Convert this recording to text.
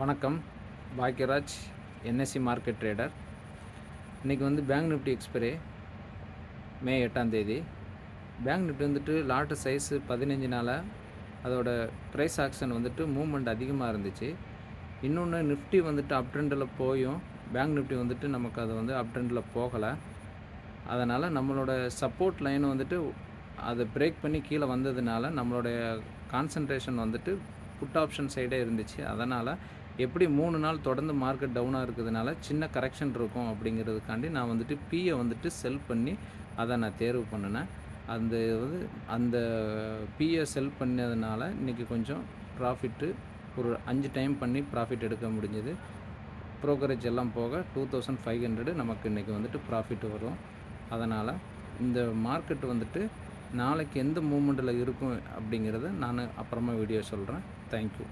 வணக்கம். Bhagyaraj, NSC market trader. இன்றைக்கி bank Nifty expiry மே 8ஆம் தேதி. பேங்க் நிஃப்டி லாட்டு சைஸு 15 அதோட ப்ரைஸ் ஆக்ஷன் மூவ்மெண்ட் அதிகமாக இருந்துச்சு. இன்னொன்று நிஃப்டி அப் ட்ரெண்டில் போயும் பேங்க் நிஃப்டி நமக்கு அது அப் ட்ரெண்டில் போகலை. அதனால் நம்மளோட சப்போர்ட் லைன் அதை பிரேக் பண்ணி கீழே வந்ததுனால நம்மளுடைய கான்சன்ட்ரேஷன் புட் ஆப்ஷன் சைடே இருந்துச்சு. அதனால் எப்படி 3 நாள் தொடர்ந்து மார்க்கெட் டவுனாக இருக்கிறதுனால சின்ன கரெக்ஷன் இருக்கும் அப்படிங்கிறதுக்காண்டி நான் பியை செல் பண்ணி அதை நான் தேர்வு பண்ணினேன். அந்த பியை செல் பண்ணதுனால இன்றைக்கி கொஞ்சம் ப்ராஃபிட்டு ஒரு 5 டைம் பண்ணி ப்ராஃபிட் எடுக்க முடிஞ்சது. ப்ரோக்கரேஜ் எல்லாம் போக 2500 நமக்கு இன்றைக்கி ப்ராஃபிட் வரும். அதனால் இந்த மார்க்கெட் நாளைக்கு எந்த மூமெண்ட்டில் இருக்கும் அப்படிங்கிறத நான் அப்புறமா வீடியோ சொல்கிறேன். தேங்க்யூ.